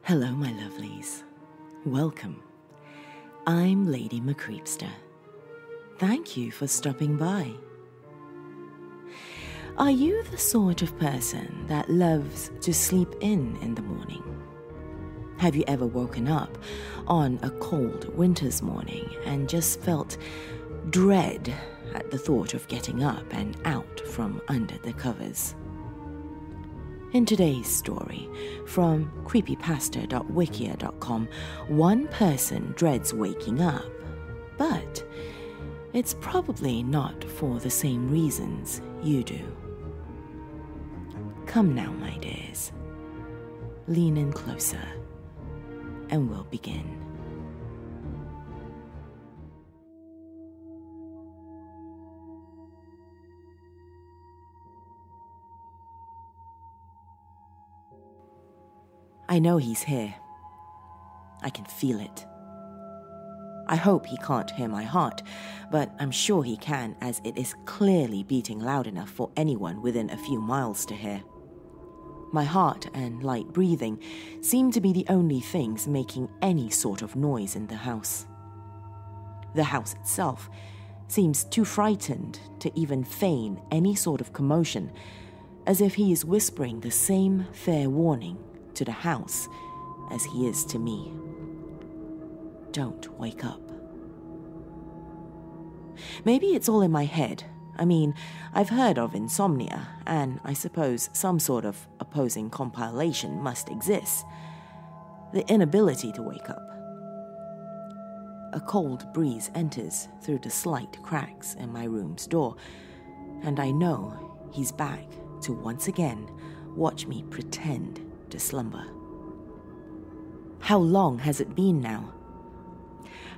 Hello, my lovelies. Welcome. I'm Lady Creepypasta. Thank you for stopping by. Are you the sort of person that loves to sleep in the morning? Have you ever woken up on a cold winter's morning and just felt dread at the thought of getting up and out from under the covers? In today's story, from creepypasta.wikia.com, one person dreads waking up, but it's probably not for the same reasons you do. Come now, my dears. Lean in closer, and we'll begin. I know he's here. I can feel it. I hope he can't hear my heart, but I'm sure he can, as it is clearly beating loud enough for anyone within a few miles to hear. My heart and light breathing seem to be the only things making any sort of noise in the house. The house itself seems too frightened to even feign any sort of commotion, as if he is whispering the same fair warning to the house as he is to me. Don't wake up. Maybe it's all in my head. I mean, I've heard of insomnia, and I suppose some sort of opposing compilation must exist. The inability to wake up. A cold breeze enters through the slight cracks in my room's door, and I know he's back to once again watch me pretend to slumber. How long has it been now?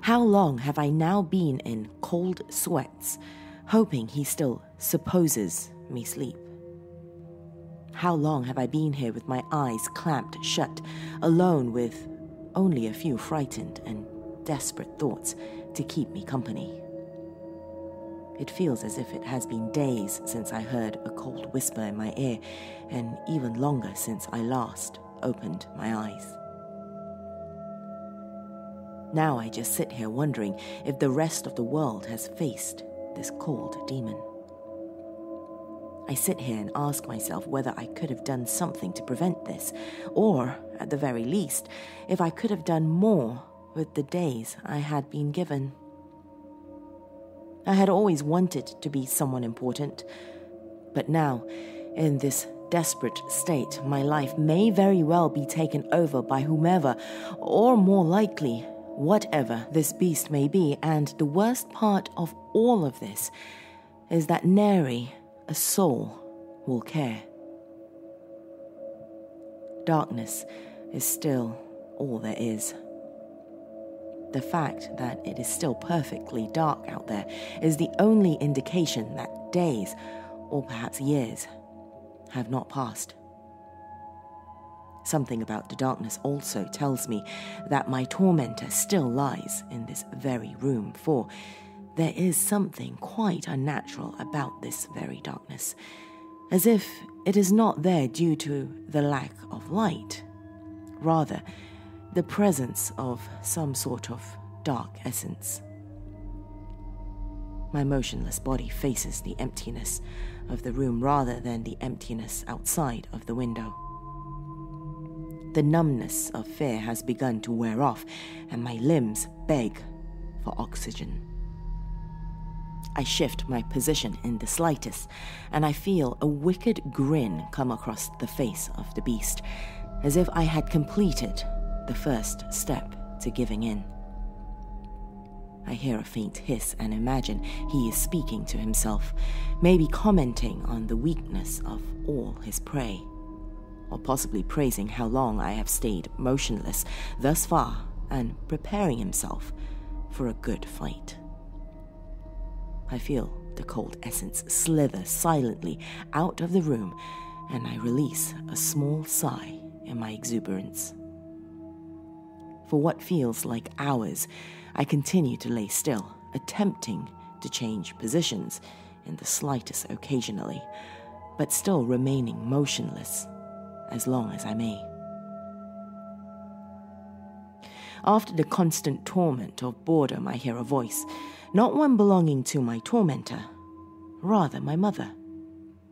How long have I now been in cold sweats, hoping he still supposes me sleep? How long have I been here with my eyes clamped shut, alone with only a few frightened and desperate thoughts to keep me company? It feels as if it has been days since I heard a cold whisper in my ear, and even longer since I last opened my eyes. Now I just sit here wondering if the rest of the world has faced this cold demon. I sit here and ask myself whether I could have done something to prevent this, or, at the very least, if I could have done more with the days I had been given. I had always wanted to be someone important, but now, in this desperate state, my life may very well be taken over by whomever, or more likely, whatever this beast may be, and the worst part of all of this is that nary a soul will care. Darkness is still all there is. The fact that it is still perfectly dark out there is the only indication that days, or perhaps years, have not passed. Something about the darkness also tells me that my tormentor still lies in this very room, for there is something quite unnatural about this very darkness, as if it is not there due to the lack of light, rather the presence of some sort of dark essence. My motionless body faces the emptiness of the room rather than the emptiness outside of the window. The numbness of fear has begun to wear off, and my limbs beg for oxygen. I shift my position in the slightest, and I feel a wicked grin come across the face of the beast, as if I had completed the first step to giving in. I hear a faint hiss and imagine he is speaking to himself, maybe commenting on the weakness of all his prey, or possibly praising how long I have stayed motionless thus far and preparing himself for a good fight. I feel the cold essence slither silently out of the room, and I release a small sigh in my exuberance. For what feels like hours, I continue to lay still, attempting to change positions in the slightest occasionally, but still remaining motionless as long as I may. After the constant torment of boredom, I hear a voice, not one belonging to my tormentor, rather my mother,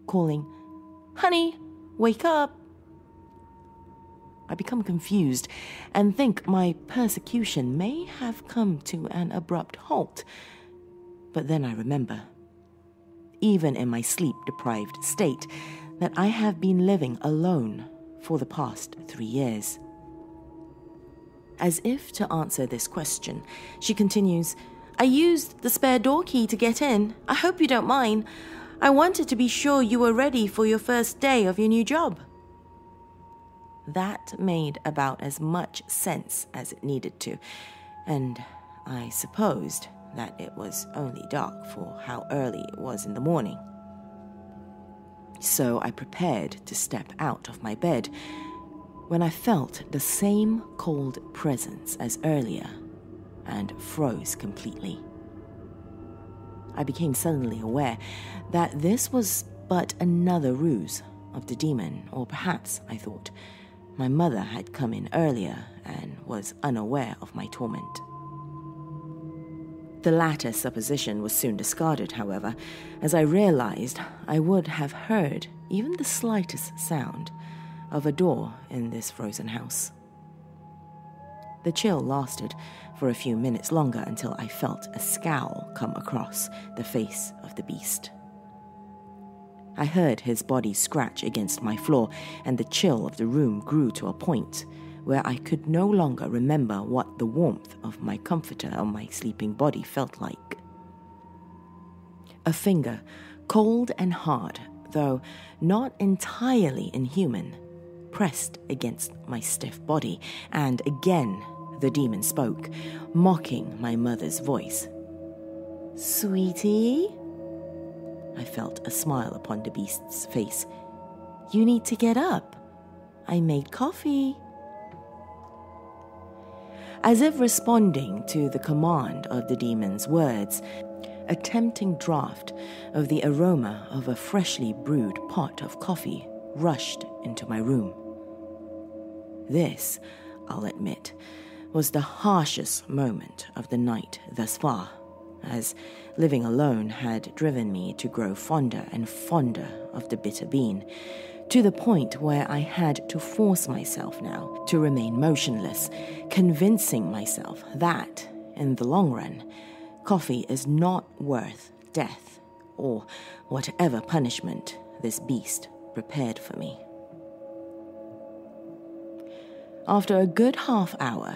calling, "Honey, wake up." I become confused and think my persecution may have come to an abrupt halt. But then I remember, even in my sleep-deprived state, that I have been living alone for the past 3 years. As if to answer this question, she continues, "I used the spare door key to get in. I hope you don't mind. I wanted to be sure you were ready for your first day of your new job." That made about as much sense as it needed to, and I supposed that it was only dark for how early it was in the morning. So I prepared to step out of my bed when I felt the same cold presence as earlier and froze completely. I became suddenly aware that this was but another ruse of the demon, or perhaps, I thought, my mother had come in earlier and was unaware of my torment. The latter supposition was soon discarded, however, as I realized I would have heard even the slightest sound of a door in this frozen house. The chill lasted for a few minutes longer until I felt a scowl come across the face of the beast. I heard his body scratch against my floor, and the chill of the room grew to a point where I could no longer remember what the warmth of my comforter on my sleeping body felt like. A finger, cold and hard, though not entirely inhuman, pressed against my stiff body, and again the demon spoke, mocking my mother's voice. "Sweetie?" I felt a smile upon the beast's face. "You need to get up. I made coffee." As if responding to the command of the demon's words, a tempting draught of the aroma of a freshly brewed pot of coffee rushed into my room. This, I'll admit, was the harshest moment of the night thus far, as living alone had driven me to grow fonder and fonder of the bitter bean, to the point where I had to force myself now to remain motionless, convincing myself that, in the long run, coffee is not worth death or whatever punishment this beast prepared for me. After a good half hour,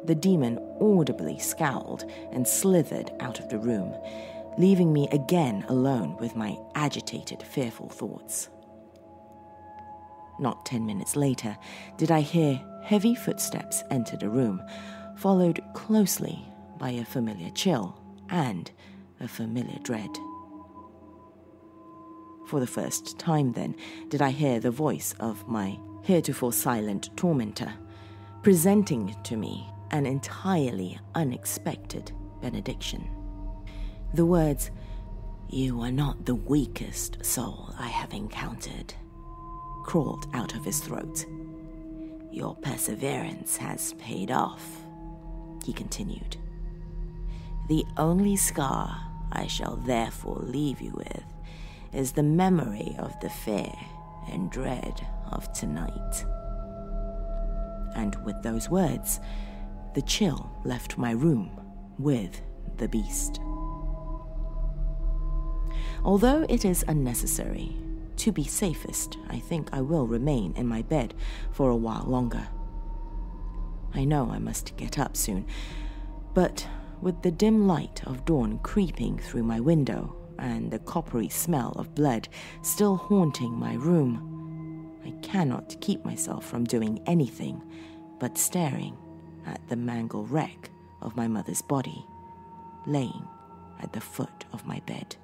the demon audibly scowled and slithered out of the room, leaving me again alone with my agitated, fearful thoughts. Not 10 minutes later did I hear heavy footsteps enter the room, followed closely by a familiar chill and a familiar dread. For the first time then did I hear the voice of my heretofore silent tormentor, presenting to me an entirely unexpected benediction. The words, "You are not the weakest soul I have encountered," crawled out of his throat. "Your perseverance has paid off," he continued. "The only scar I shall therefore leave you with is the memory of the fear and dread of tonight." And with those words, the chill left my room with the beast. Although it is unnecessary, to be safest, I think I will remain in my bed for a while longer. I know I must get up soon, but with the dim light of dawn creeping through my window and the coppery smell of blood still haunting my room, I cannot keep myself from doing anything but staring at the mangled wreck of my mother's body, laying at the foot of my bed.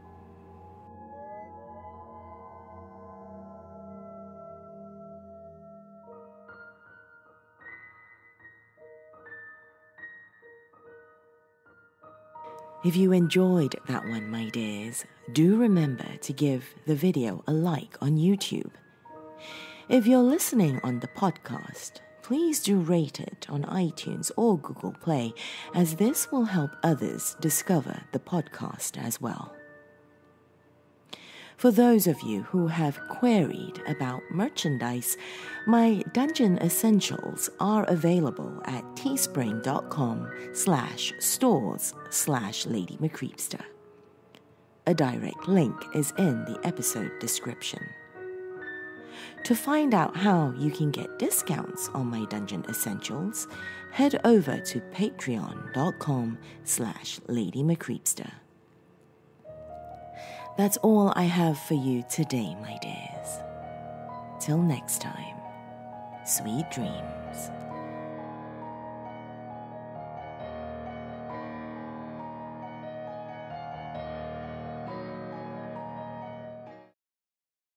If you enjoyed that one, my dears, do remember to give the video a like on YouTube. If you're listening on the podcast, please do rate it on iTunes or Google Play, as this will help others discover the podcast as well. For those of you who have queried about merchandise, my Dungeon Essentials are available at teespring.com/stores/LadyMcCreepster. A direct link is in the episode description. To find out how you can get discounts on my Dungeon Essentials, head over to patreon.com/LadyMcCreepster. That's all I have for you today, my dears. Till next time, sweet dreams.